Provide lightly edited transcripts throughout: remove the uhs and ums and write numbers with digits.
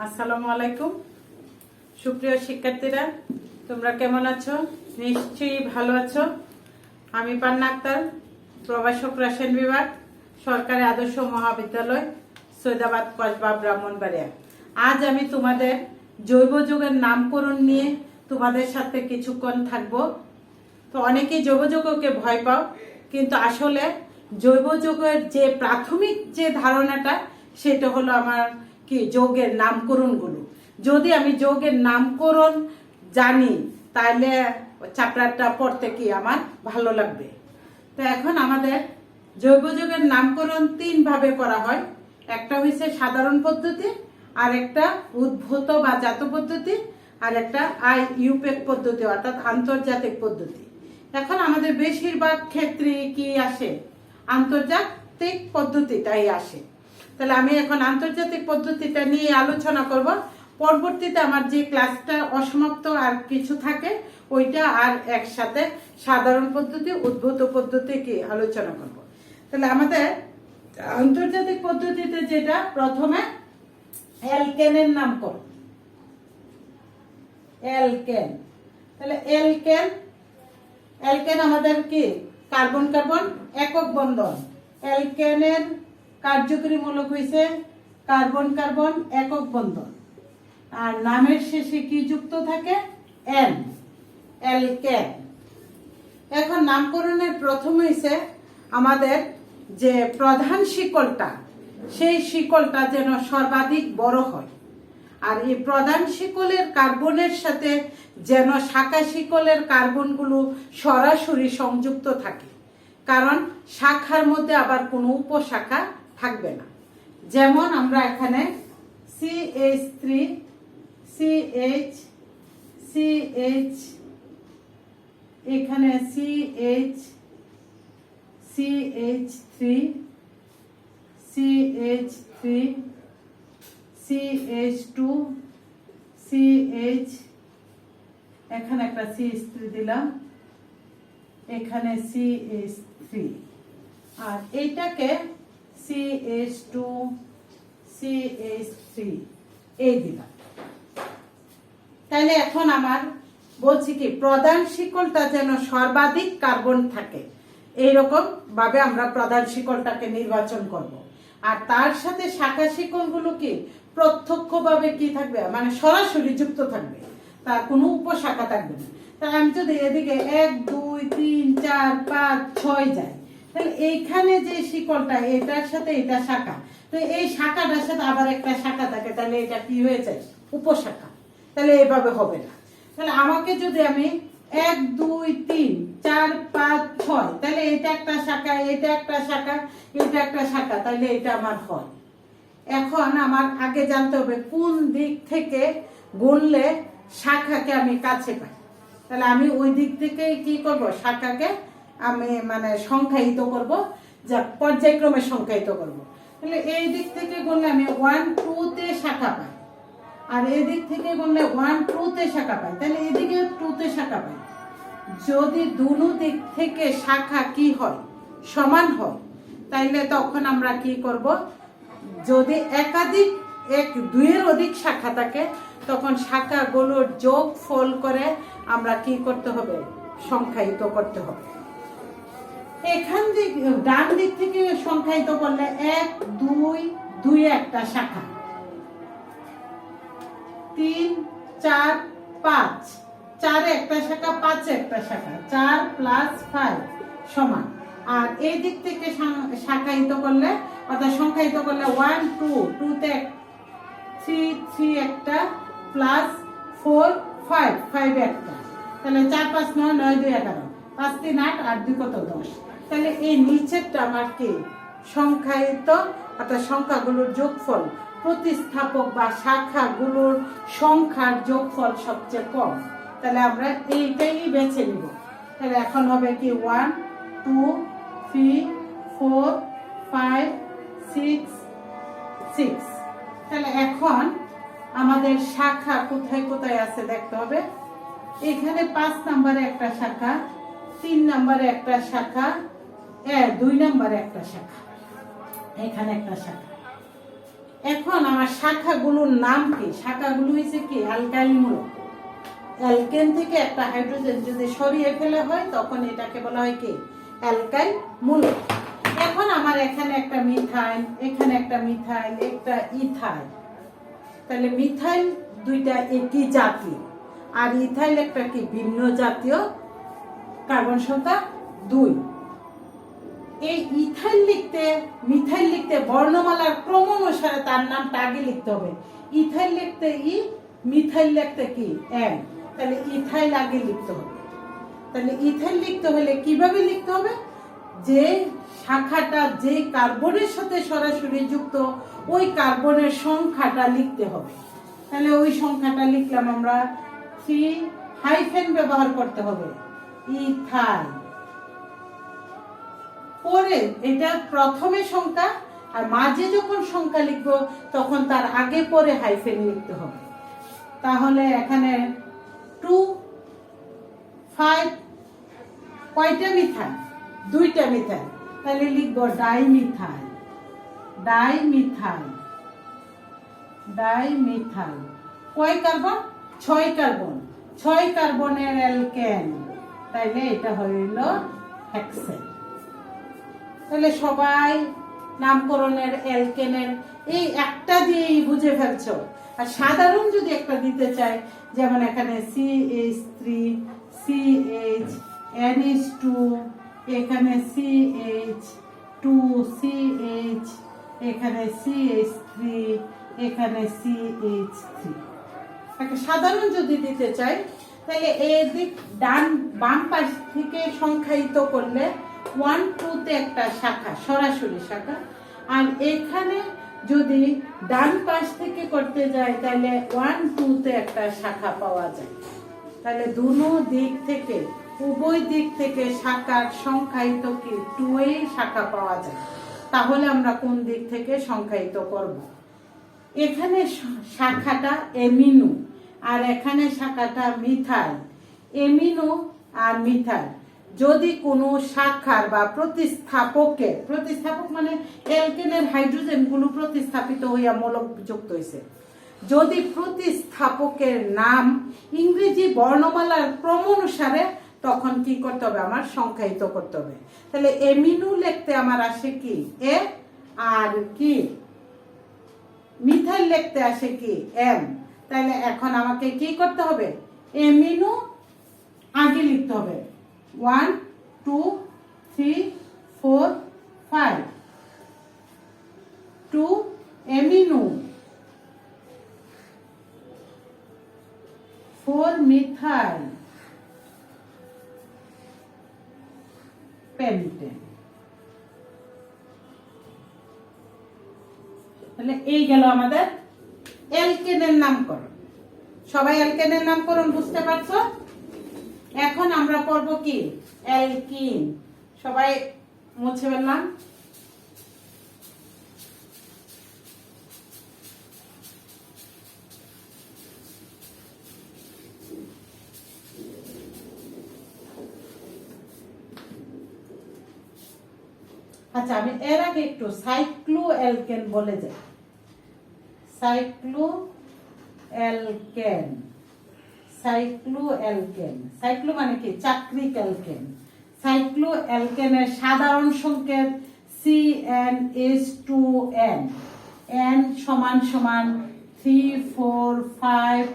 আসসালামু আলাইকুম। সুপ্রিয় শিক্ষার্থীরা, তোমরা কেমন আছো? নিশ্চয়ই ভালো আছো। আমি পান্না আক্তার, প্রভাষক রসায়ন বিভাগ, সরকারি আদর্শ মহাবিদ্যালয়, সৈয়দাবাদ, কসবা, ব্রাহ্মণবাড়িয়া। আজ আমি তোমাদের জৈব যৌগের নামকরণ নিয়ে তোমাদের সাথে কিছুক্ষণ থাকবো। তো অনেকেই জৈব যৌগকে ভয় পাও, কিন্তু আসলে জৈব যৌগের যে প্রাথমিক যে ধারণাটা সেটা হলো আমার যৌগের নামকরণগুলো। যদি আমি যৌগের নামকরণ জানি তাহলে চ্যাপ্টারটা পড়তে আমার ভালো লাগবে। তো এখন আমাদের জৈব যৌগের নামকরণ 3 ভাবে করা হয়। একটা হচ্ছে সাধারণ পদ্ধতি, আর একটা উদ্ভূত বা জাত পদ্ধতি, আর একটা IUPAC পদ্ধতি অর্থাৎ আন্তর্জাতিক পদ্ধতি। এখন আমাদের বেশিরভাগ ক্ষেত্রে কি আসে? আন্তর্জাতিক পদ্ধতিটাই আসে। তাহলে আমি এখন আন্তর্জাতিক পদ্ধতিটা নিয়ে আলোচনা করব। পরবর্তীতে আমার যে ক্লাসটা অসমাপ্ত আর কিছু থাকে ওইটা আর একসাথে সাধারণ পদ্ধতি, উদ্ভূত পদ্ধতি কি আলোচনা করব। তাহলে আমাদের আন্তর্জাতিক পদ্ধতিতে যেটা প্রথমে অ্যালকেনের নামকরণ। অ্যালকেন, তাহলে অ্যালকেন আমাদের কি কার্বন কার্বন একক বন্ধন। অ্যালকেনের কার্যকরী মূলক হইছে কার্বন কার্বন একক বন্ধন, আর নামের শেষে কি যুক্ত থাকে? N, alkane. এখন নামকরণের প্রথম হইছে আমাদের যে প্রধান শিকলটা, সেই শিকলটা যেন সর্বাধিক বড় হয়, আর এই প্রধান শিকলের কার্বনের সাথে যেন শাখা শিকলের কার্বনগুলো সরাসরি সংযুক্ত থাকে, কারণ শাখার মধ্যে আবার কোনো উপশাখা থাকবে না। যেমন আমরা এখানে CH3 CH CH, এখানে CH CH3 CH3 CH2 CH, এখানে একটা CH3 দিলাম, এখানে CH3, আর এইটাকে CH2 CH3 এই দিলাম। তাহলে এখন আমার বলছি কি প্রধান শিকলটা যেন সর্বাধিক কার্বন থাকে, এইরকম ভাবে আমরা প্রধান শিকলটাকে নির্বাচন করব। আর তার সাথে শাখা শিকলগুলো কি প্রত্যক্ষভাবে কি থাকবে, মানে সরাসরি যুক্ত থাকবে, তার কোনো উপশাখা থাকবে না। তাহলে আমি যদি এদিকে 1 2 3 4 5 6 যায়, তাহলে এইখানে যে শিকলটা এটার সাথে এটা শাখা, তো এই শাখাটার সাথে আবার একটা শাখা থাকে, তাহলে এটা কি হয়ে যায়? উপশাখা। তাহলে এইভাবে হবে না। তাহলে আমাকে যদি আমি 1 2 3 4 5 6, তাহলে এটা একটা শাখা, এটা একটা শাখা, এটা একটা শাখা, তাহলে এটা আমার হয়। এখন আমার আগে জানতে হবে কোন দিক থেকে গুনলে শাখাকে আমি কাছে পাই। তাহলে আমি ওই দিক থেকে কি করব? শাখাকে আমি মানে সংখ্যায়িত করব, যা পর্যায়ক্রমে সংখ্যায়িত করব। তাহলে এই দিক থেকে গুনলে আমি 1 2 তে শাখা পাই, আর এই দিক থেকে গুনলে 1 2 তে শাখা পাই, তাহলে এদিকে 2 তে শাখা পাই। যদি দুনো দিক থেকে শাখা কি হয়? সমান হয়, তাইলে তখন আমরা কি করব? যদি একাধিক 1 2 এর অধিক শাখা থাকে, তখন শাখাগুলোর যোগফল করে আমরা কি করতে হবে? সংখ্যায়িত করতে হবে। এখান থেকে ডান দিক থেকে সংখ্যায়িত করলে 1 2 2 একটা শাখা, 3 4 5 4 একটা শাখা, 5 একটা শাখা, 4 + 5 সমান। আর এই দিক থেকে শাখায়িত করলে অর্থাৎ সংখ্যায়িত করলে 1 2 2 তে 3 3 একটা প্লাস 4 5 5 একটা, তাহলে 4 5 9 9 2 11, 5 3 8 8 2 কত? 10। তাহলে এই নিচেরটা আমার কি সংখ্যায়িত অর্থাৎ সংখ্যাগুলোর যোগফল, প্রতিস্থাপক বা শাখাগুলোর সংখ্যার যোগফল সবচেয়ে কম। তাহলে আমরা এইটাই বেছে নিব। তাহলে এখন হবে কি 1 2 3 4 5 6 6। তাহলে এখন আমাদের শাখা কোথায় কোথায় আছে দেখতে হবে। এখানে 5 নম্বরে একটা শাখা, 3 নম্বরে একটা শাখা, 2 নম্বরে একটা শাখা, এখানে একটা শাখা, এখন আমার শাখাগুলোর নাম কি? শাখাগুলো হয়েছে কি অ্যালকাইল মূলক। অ্যালকেন থেকে একটা হাইড্রোজেন যদি সরিয়ে ফেলা হয় তখন এটাকে বলা হয় কি অ্যালকাইল মূলক। এখন আমার এখানে একটা মিথাইল, এখানে একটা মিথাইল, একটা ইথাইল। তাহলে মিথাইল দুইটা একই জাতীয় আর ইথাইল একটা কি ভিন্ন জাতীয়, কার্বন সংখ্যা 2। এই ইথাইল লিখতে মিথাইল লিখতে বর্ণমালার ক্রম অনুসারে তার নামটা আগে লিখতে হবে। ইথাইল লিখতে ই, মিথাইল লিখতে কি এম। তাহলে ইথাইল আগে লিখতে হবে। তাহলে ইথাইল লিখতে হলে কিভাবে লিখতে হবে? যে শাখাটা যে কার্বনের সাথে সরাসরি যুক্ত ওই কার্বনের সংখ্যাটা লিখতে হবে। তাহলে ওই সংখ্যাটা লিখলাম আমরা 3 হাইফেন ব্যবহার করতে হবে ইথাইল। পরে এটা প্রথমে সংখ্যা আর মাঝে যখন সংখ্যা লিখবো তখন তার আগে পরে হাইফেন লিখতে হবে। তাহলে এখানে 2 5 কয়টা মিথাইল? 2টা মিথাইল। তাহলে লিখবো ডাইমিথাইল। Dimethyl, dimethyl. কয় কার্বন? 6 কার্বন। 6 কার্বনের অ্যালকেন, তাইলে এটা হইল হেক্সেন। তাহলে সবাই নামকরণের অ্যালকেনের এই একটা দিয়েই বুঝে ফেলছো। আর সাধারণ যদি একটা দিতে চাই, যেমন এখানে CH3 CH NH2, এখানে CH2 CH, এখানে CH3, এখানে CH3, একটা সাধারণ যদি দিতে চাই তাহলে এদিক ডান বাম পাশ থেকে সংখ্যায়িত করলে 1 2 তে একটা শাখা, সরাসরি শাখা। আর এখানে যদি ডান পাশ থেকে করতে যাই তাহলে 1 2 তে একটা শাখা পাওয়া যায়। তাহলে দুনো দিক থেকে, উভয় দিক থেকে শাখার সংখ্যায়িত কি 2 এ শাখা পাওয়া যায়। তাহলে আমরা কোন দিক থেকে সংখ্যায়িত করব? এখানে শাখাটা এমিনো আর এখানে শাখাটা মিথাইল। এমিনো আর মিথাইল যদি কোনো শাখার বা প্রতিস্থাপকের, প্রতিস্থাপক মানে অ্যালকেনের হাইড্রোজেন গুলো প্রতিস্থাপিত হইয়া মৌলক যুক্ত হয়েছে, যদি প্রতিস্থাপকের নাম ইংরেজি বর্ণমালার ক্রম অনুসারে, তখন কি করতে হবে? আমার সংখ্যায়িত করতে হবে। তাহলে এমিনো লিখতে আমার আসে কি এ, আর কি মিথাইল লিখতে আসে কি এম। তাহলে এখন আমাকে কি করতে হবে? এমিনো আগে লিখতে হবে 1 2 3 4 5, 2 এমিনো, 4 মিথাইল পেন্টেন। তাহলে এই গেল আমাদের অ্যালকেনের নামকরণ। সবাই অ্যালকেনের নামকরণ বুঝতে পারছো? এখন আমরা পড়ব কি অ্যালকিন। সবাই মুছে ফেললাম। আচ্ছা, আমি এর আগে একটু সাইক্লো অ্যালকেন বলে যাই। Cyclo alkane, cyclo alkane, cyclo মানে কি চাক্রিক অ্যালকেন। সাইক্লো অ্যালকেনের সাধারণ সংকেত CnH2n, n সমান সমান 3 4 5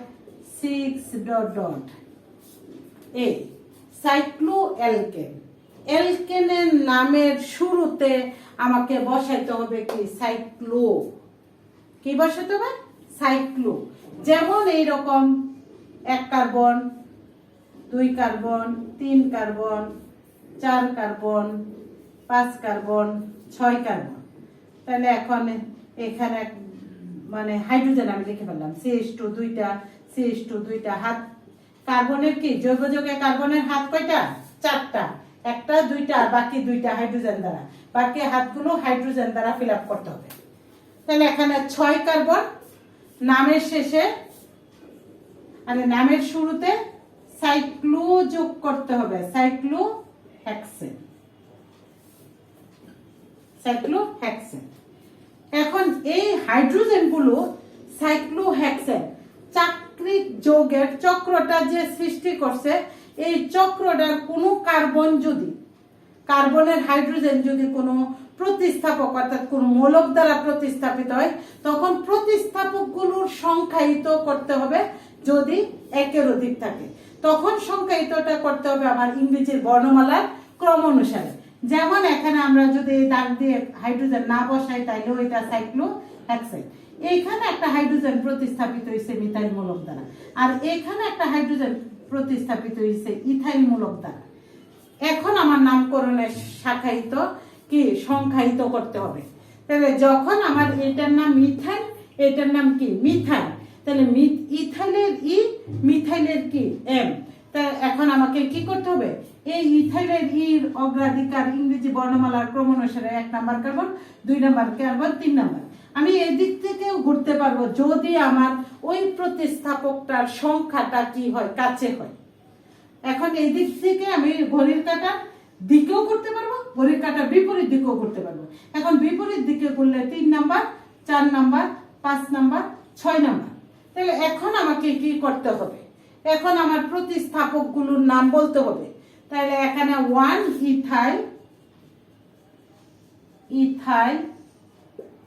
6 ডট ডট। এই সাইক্লো অ্যালকেন, অ্যালকেনের নামের শুরুতে আমাকে বসাইতে হবে কি সাইক্লো। কি বসাতে হবে? সাইক্লো। যেমন এইরকম 1 carbon, 2 carbon, 3 carbon, 4 carbon, 5 carbon, 6 carbon. তাহলে এখন এখানে মানে হাইড্রোজেন আমি লিখে ফেললাম CH2 দুইটা, CH2 দুইটা। হাত কার্বনের কি জৈব যৌগে কার্বনের হাত কয়টা? 4টা। একটা, দুইটা, আর বাকি 2টা হাইড্রোজেন দ্বারা। বাকি হাতগুলো হাইড্রোজেন দ্বারা ফিল আপ করতে হবে। তাহলে এখানে 6 কার্বন, নামের শেষে মানে নামের শুরুতে সাইক্লো যোগ করতে হবে, সাইক্লো হেক্সেন, সাইক্লো হেক্সেন। এখন এই হাইড্রোজেনগুলো সাইক্লোহেক্সেন চাকরিক যৌগের চক্রটা যে সৃষ্টি করছে, এই চক্রটার কোনো কার্বনের হাইড্রোজেন যদি কোনো প্রতিস্থাপক অর্থাৎ কোন মূলক দ্বারা প্রতিস্থাপিত হয়, তখন প্রতিস্থাপকগুলোর সংখ্যায়িত করতে হবে। যদি একের অধিক থাকে তখন সংখ্যায়িতটা করতে হবে আমার ইংরেজির বর্ণমালার ক্রম অনুসারে। যেমন এখানে আমরা যদি দাগ দিয়ে হাইড্রোজেন না বসাই তাইলে ওইটা সাইক্লোহেক্সেন। এইখানে একটা হাইড্রোজেন প্রতিস্থাপিত হয়েছে মিথাইল মূলক দ্বারা, আর এখানে একটা হাইড্রোজেন প্রতিস্থাপিত হয়েছে ইথাইল মূলক দ্বারা। এখন আমার নামকরণের শাখায়িত কি সংখ্যায়িত করতে হবে। তাহলে যখন আমার এটার নাম মিথাইল, এটার নাম কি মিথাইল, তাহলে ইথাইলের ই, মিথাইলের কি এম। তা এখন আমাকে কি করতে হবে, এই ইথাইলের ইর অগ্রাধিকার ইংরেজি বর্ণমালার ক্রম অনুসারে 1 number carbon, 2 number carbon, 3 number. আমি এদিক থেকেও ঘুরতে পারবো যদি আমার ওই প্রতিস্থাপকটার সংখ্যাটা কি হয়, কাছে হয়। এখন এই দিক থেকে আমি ঘড়ির কাঁটার দিকেও করতে পারবো, ঘড়ির কাঁটার বিপরীত দিকেও করতে পারবো। এখন বিপরীত দিকে করলে 3 নাম্বার, 4 নাম্বার, 5 নাম্বার, 6 নাম্বার। তাহলে এখন আমাকে কি করতে হবে, এখন আমার প্রতিস্থাপকগুলোর নাম বলতে হবে। তাহলে এখানে 1 ইথাইল,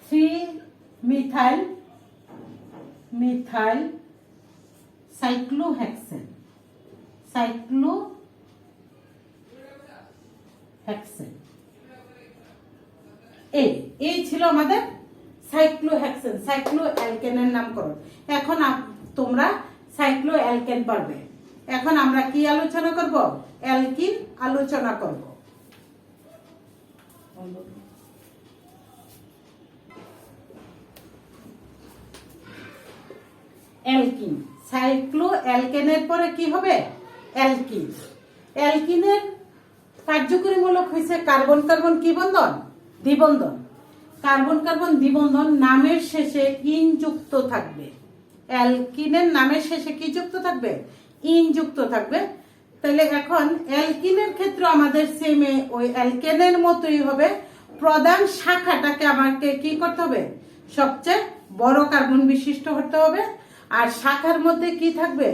3 মিথাইল, সাইক্লোহেক্সেন। এই ছিল আমাদের সাইক্লোহেক্সেন, সাইক্লোঅ্যালকেনের নামকরণ। এখন তোমরা সাইক্লোঅ্যালকেন পারবে। এখন আমরা কি আলোচনা করব, অ্যালকিন আলোচনা করব। অ্যালকিন, সাইক্লোঅ্যালকেনের পরে কি হবে, অ্যালকিন। অ্যালকিনের কার্যকরী মূলক হয়েছে কার্বন কার্বন কি বন্ধন, দ্বিবন্ধন। কার্বন কার্বন দ্বিবন্ধন নামের শেষে ইন যুক্ত থাকবে। অ্যালকিনের নামের শেষে কি যুক্ত থাকবে, ইন যুক্ত থাকবে। তাহলে এখন অ্যালকিনের ক্ষেত্রে আমাদের সেমে ওই অ্যালকেনের মতোই হবে। প্রধান শাখাটাকে আমাকে কি করতে হবে, সবচেয়ে বড় কার্বন বিশিষ্ট হতে হবে। আর শাখার মধ্যে কি থাকবে,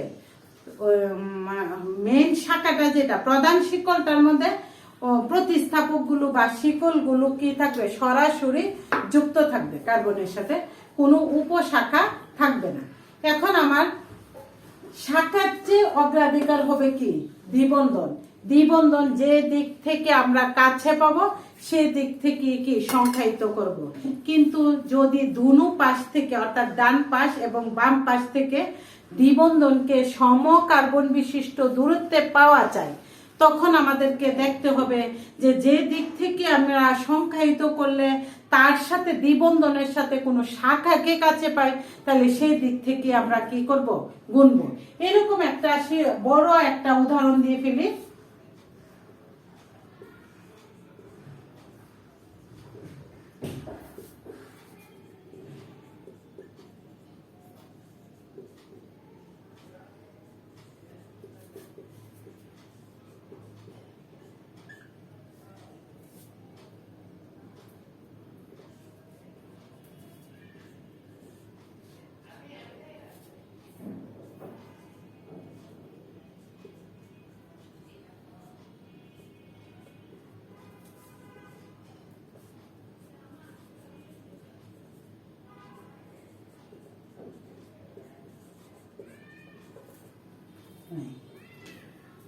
মেইন শাখাটা যেটা প্রধান শিকলটার মধ্যে প্রতিস্থাপকগুলো বা শিকলগুলো কি থাকবে, সরাসরি যুক্ত থাকবে কার্বনের সাথে, কোনো উপশাখা থাকবে না। এখন আমার শাখার যে অগ্রাধিকার হবে কি, দ্বিবন্ধন। দ্বিবন্ধন যে দিক থেকে আমরা কাছে পাবো সেই দিক থেকে কি সংখ্যায়িত করব। কিন্তু যদি দুনো পাশ থেকে অর্থাৎ ডান পাশ এবং বাম পাশ থেকে দ্বিবন্ধনকে সম কার্বন বিশিষ্ট দূরত্বে পাওয়া যায়, তখন আমাদেরকে দেখতে হবে যে যে দিক থেকে আমরা সংখ্যায়িত করলে তার সাথে দ্বিবন্ধনের সাথে কোনো শাখাকে কাছে পাই, তাহলে সেই দিক থেকে আমরা কি করব, গুনবো। এরকম একটা বড় একটা উদাহরণ দিয়ে ফেলি।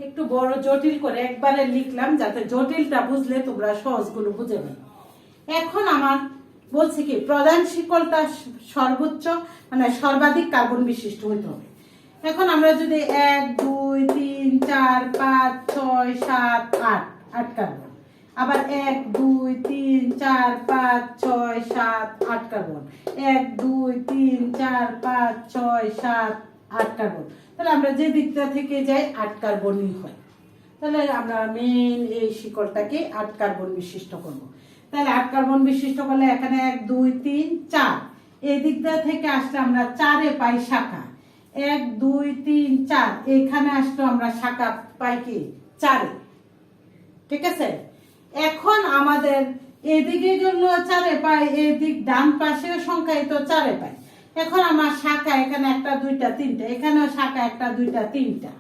একটু বড় জটিল করে একবারে লিখলাম যাতে জটিলটা বুঝলে তোমরা সহজগুলো বুঝে নেবে। এখন আমার বলছি কি, প্রধান শিকলটা সর্বোচ্চ মানে সর্বাধিক কার্বন বিশিষ্ট হইতে হবে। এখন আমরা যদি 1 2 3 4 5 6 7 8 8 কার্বন, আবার 1 2 3 4 5 6 7 8 কার্বন, 1 2 3 4 5 6 7 8 কার্বন। তাহলে আমরা যে দিকটা থেকে যাই 8 কার্বনই হয়। তাহলে আমরা মেইন এই শিকলটাকে 8 কার্বন বিশিষ্ট করব। তাহলে 8 কার্বন বিশিষ্ট করলে এখানে 1 2 3 4, এই দিকটা থেকে আসলে আমরা 4-এ পাই শাখা। 1 2 3 4, এখানে আসলে আমরা শাখা পাই কি 4-এ। ঠিক আছে, এখন আমাদের এদিকে জন্য 4 পাই, এদিক ডান পাশেও সংখ্যায়িত 4 পাই। এখন আমার শাখা এখানে 1 2 3টা, এখানেও শাখা 1 2 3টা।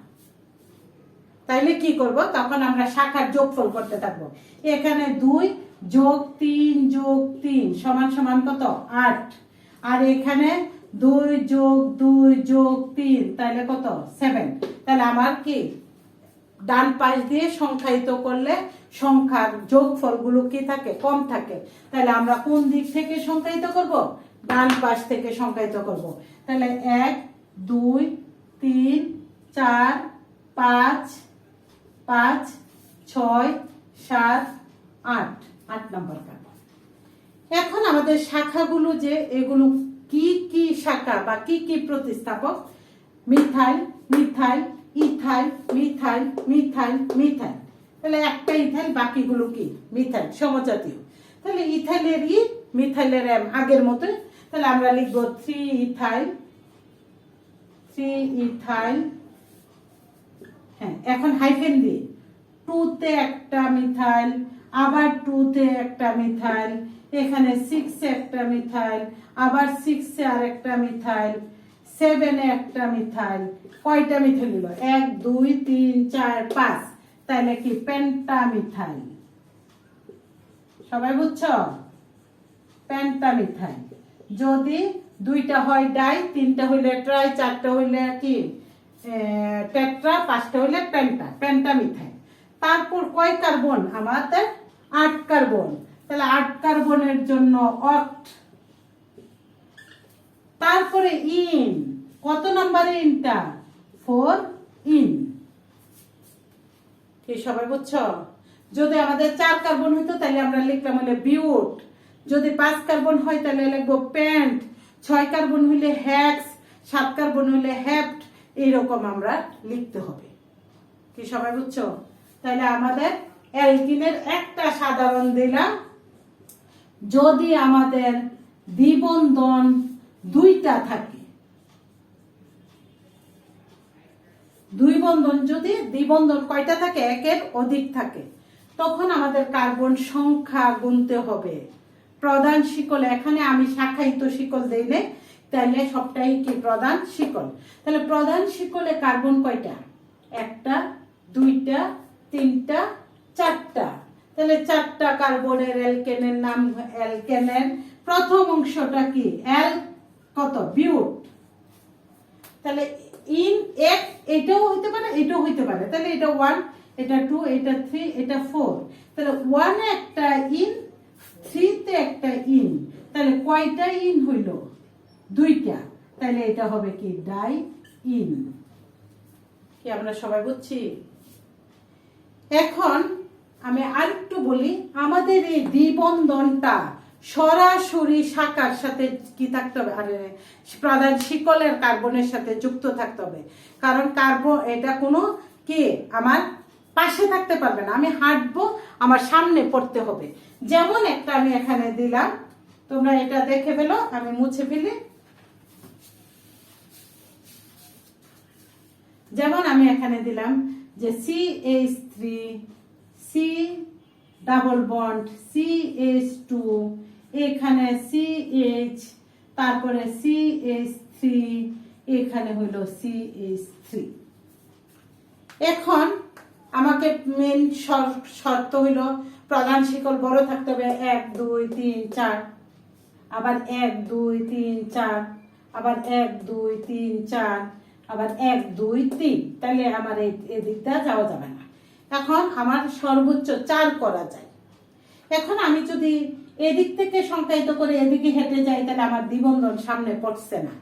তাইলে কি করব, তখন আমরা শাখার যোগফল করতে থাকবো। এখানে 2 যোগ 3 যোগ 3 সমান সমান কত? 8। আর এখানে 2 যোগ 2 যোগ 3 তাহলে কত? 7। তাহলে আমার কি ডান পাশ দিয়ে সংখ্যায়িত করলে সংখ্যার যোগফলগুলো কি থাকে? কম থাকে। তাহলে আমরা কোন দিক থেকে সংখ্যায়িত করব? ডান পাশ থেকে সংখ্যায়িত করব। তাহলে 1 2 3 4 5 5 6 7 8 8 নম্বর কার্বন। এখন আমাদের শাখাগুলো যে এগুলো কি কি শাখা বা কি কি প্রতিস্থাপক? Methyl methyl ethyl methyl methyl methyl. তাহলে একটা ইথাইল, বাকিগুলো কি? মিথাইল সমজাতীয়। তাহলে ইথাইলের ই মিথাইলের এম আগের মতো। তাহলে আমরা লিখবো 3 ইথাইল 3 ইথাইল। হ্যাঁ, এখন হাইফেন দিয়ে 2 তে একটা মিথাইল, আবার 2 তে একটা মিথাইল, এখানে 6 এ একটা মিথাইল, আবার 6 এ আরেকটা মিথাইল, 7 এ একটা মিথাইল। কয়টা মিথাইল হলো? 1 2 3 4 5। তাহলে কি পেন্টামিথাইল। সবাই বুঝছো? পেন্টামিথাইল। যদি 2টা হয় ডাই, 3টা হইলে ট্রাই, 4টা হইলে কি টেট্রা, 5টা হইলে পেন্টা, পেন্টামিথাইল। তারপর কয় কার্বন? আমাদের 8 কার্বন। তাহলে 8 কার্বনের জন্য অক্ট। তারপরে ইন, কত নম্বরে ইনটা? 4 ইন। কি সবাই বুঝছো? যদি আমাদের 4 কার্বন হইতো তাহলে আমরা লিখলাম হলে বিউট। যদি 5 কার্বন হয় তাহলে লিখবো পেন্ট, 6 কার্বন হইলে হেক্স, 7 কার্বন হইলে হেপ্ট। এইরকম আমরা লিখতে হবে। কি সবাই বুঝছো? তাহলে আমাদের অ্যালকিনের একটা সাধারণ দিলাম, যদি আমাদের দ্বিবন্ধন 2টা থাকে, দুই বন্ধন যদি দ্বিবন্ধন কয়টা থাকে? 1-এর অধিক থাকে, তখন আমাদের কার্বন সংখ্যা গুনতে হবে। প্রধান শিকল, এখানে আমি শাখায়িত শিকল দেই নাই, তাহলে সবটাই কি প্রধান শিকল। তাহলে প্রধান শিকলে কার্বন কয়টা? 1টা 2টা 3টা 4টা। তাহলে 4টা কার্বনের অ্যালকেনের নাম, অ্যালকেনের প্রথম অংশটা কি? অ্যাল কত? বিউট। তাহলে ইন এক, এটাও হইতে পারে এটাও হইতে পারে। তাহলে এটা 1, এটা 2, এটা 3, এটা 4। তাহলে 1 এ একটা ইন, 3 তে একটা ইন। তাহলে কয়টা ইন হইল? 2টা। তাহলে এটা হবে কি? Die in. কি আমরা সবাই বুঝছি? এখন আমি আরেকটু বলি, আমাদের এই দ্বিবন্ধনটা সরাসরি শাখার সাথে কি থাকতে হবে? আর প্রধান শিকলের কার্বনের সাথে যুক্ত থাকতে হবে। কারণ কার্বন এটা কোনো কি আমার পাশে থাকতে পারবে না, আমি হাঁটবো, আমার সামনে পড়তে হবে। যেমন একটা আমি এখানে দিলাম, তোমরা এটা দেখে ফেলো, আমি মুছে ফেলি। যেমন আমি এখানে দিলাম যে CH3 C double bond CH2, এখানে CH, তারপরে CH3, এখানে হলো CH3। এখন আমাকে মেন শর্ত হইল প্রধান শিকল বড় থাকতে হবে, 1 2 3 4, আবার 1 2 3 4, আবার 1 2 3 4, আবার 1 2 3। তাহলে আমার এই দিকটা যাওয়া যাবে না। এখন আমার সর্বোচ্চ 4 করা যায়। এখন আমি যদি এদিক থেকে সংখ্যায়িত করে এদিকে হেঁটে যাই, তাহলে আমার দ্বিবন্ধন সামনে পড়ছে না।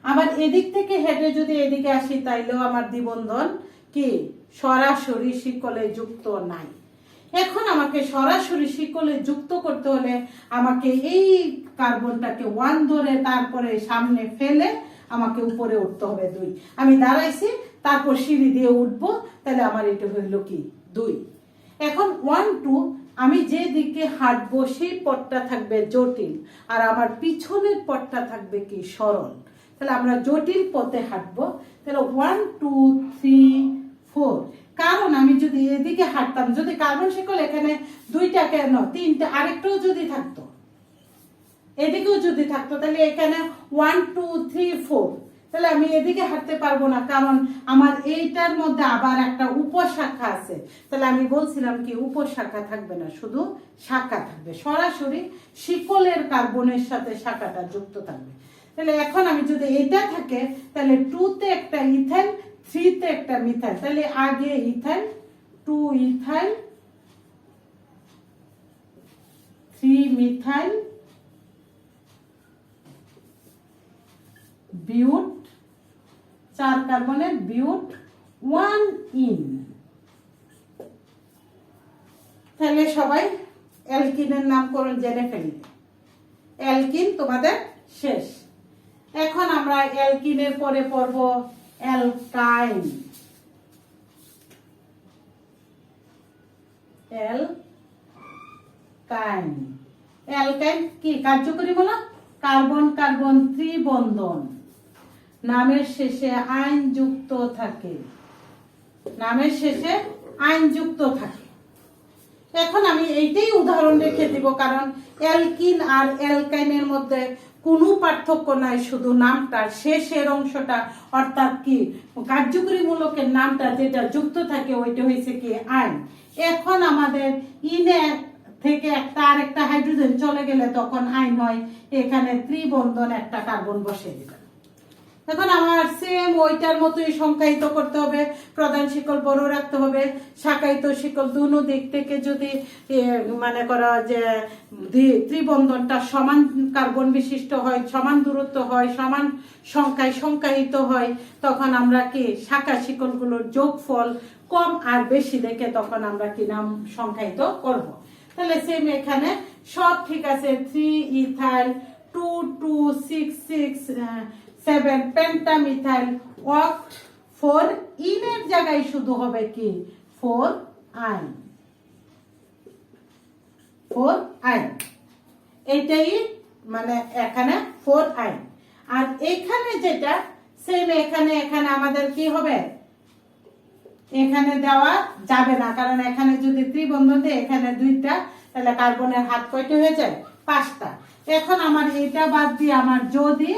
আবার এদিক থেকে হেঁটে যদি এদিকে আসি, তাইলেও আমার দ্বিবন্ধন কি সরাসরি শিকলে যুক্ত নাই। এখন আমাকে সরাসরি শিকলে যুক্ত করতে হলে আমাকে এই কার্বনটাকে 1 ধরে তারপরে সামনে ফেলে আমাকে উপরে উঠতে হবে 2। আমি দাঁড়াইছি, তারপর সিঁড়ি দিয়ে উঠবো, তাহলে আমার এটা হইল কি 2। এখন 1 2 আমি যে দিকে হাঁটবো সেই পথটা থাকবে জটিল, আর আমার পিছনের পথটা থাকবে কি সরল। তাহলে আমরা জটিল পথে হাঁটবো। তাহলে 1 2 3 4, কারণ আমি যদি এদিকে হাঁটতাম, যদি কার্বন শিকল এখানে 2টা কেন 3টা আরেকটাও যদি থাকতো, এদিকেও যদি থাকতো, তাহলে এখানে 1 2 3 4, তাহলে আমি এদিকে হাঁটতে পারবো না, কারণ আমার এইটার মধ্যে আবার একটা উপশাখা আছে। তাহলে আমি বলছিলাম কি উপশাখা থাকবে না, শুধু শাখা থাকবে, সরাসরি শিকলের কার্বনের সাথে শাখাটা যুক্ত থাকবে। তাহলে এখন আমি যদি এটা থাকে, তাহলে 2 তে একটা ইথাইল, 3 তে একটা মিথাইল, তাহলে আগে ইথাইল, 2 ইথাইল, 3 মিথাইল, বিউট, 4 কার্বনের বিউট, 1 ইন। তাহলে সবাই অ্যালকিনের নামকরণ জেনে ফেলি। অ্যালকিন তোমাদের শেষ। এখন আমরা অ্যালকিনের পরে পড়ব অ্যালকাইন। অ্যালকাইন, অ্যালকাইন কি কার্যকরী বলো? কার্বন কার্বন ত্রিবন্ধন, নামের শেষে আইন যুক্ত থাকে, নামের শেষে আইন যুক্ত থাকে। এখন আমি এইটাই উদাহরণ রেখে দিব, কারণ অ্যালকিন আর অ্যালকাইনের মধ্যে কোনো পার্থক্য নাই, শুধু নামটার শেষের অংশটা, অর্থাৎ কি কার্যকরী মূলকের নামটা যেটা যুক্ত থাকে ওইটা হয়েছে কি আইন। এখন আমাদের ইনে থেকে একটা আরেকটা হাইড্রোজেন চলে গেলে তখন আইন হয়, এখানে ত্রিবন্ধন একটা কার্বন বসে দিবেন। এখন আমার সেম ওইটার মতোই সংখ্যায়িত করতে হবে, প্রধান শিকল বড় রাখতে হবে, শাখায়িত শিকল দুনো দিক থেকে যদি মানে করা যে ত্রিবন্ধনটা সমান কার্বন বিশিষ্ট হয়, সমান দূরত্ব হয়, সমান সংখ্যায় সংখ্যায়িত হয়, তখন আমরা কি শাখা শিকলগুলোর যোগফল কম আর বেশি দেখে তখন আমরা কি নাম সংখ্যায়িত করব। তাহলে সেম এখানে সব ঠিক আছে, 3 ইথাইল, 2 2 6 6 7 পেন্টামিথাইল, অক্ট 4 ইনের জায়গায় শুধু হবে কি 4 আইন, 4 আইন, এইটাই মানে এখানে 4 আইন। আর এখানে যেটা সেম এখানে আমাদের কি হবে, এখানে দেওয়া যাবে না, কারণ এখানে যদি ত্রিবন্ধন দেয় এখানে 2টা, তাহলে কার্বনের হাত কয়টা হয়ে যায় 5টা। এখন আমার এটা বাদ দিয়ে আমার যদি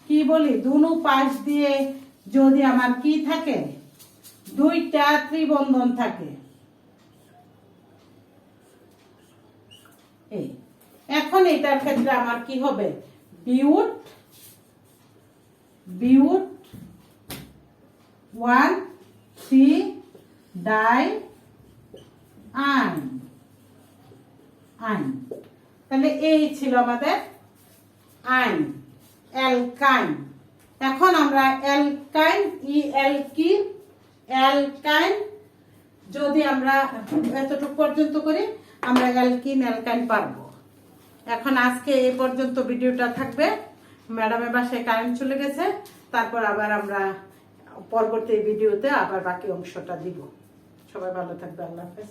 কি বলি দুনো পাশ দিয়ে যদি আমার কি থাকে 2টা ত্রিবন্ধন থাকে, এই এখন এটার ক্ষেত্রে আমার কি হবে বিউট, বিউট 1 3 ডাই আইন, আইন। তাহলে এই ছিল আমাদের আইন, অ্যালকাইন। এখন আমরা অ্যালকাইন অ্যালকাইন যদি আমরা এতটুকু পর্যন্ত করি আমরা অ্যালকিন অ্যালকাইন পারবো। এখন আজকে এই পর্যন্ত ভিডিওটা থাকবে। ম্যাডামের বাসায় কারেন্ট চলে গেছে, তারপর আবার আমরা পরবর্তী ভিডিওতে আবার বাকি অংশটা দিব। সবাই ভালো থাকবে, আল্লাহ হাফেজ।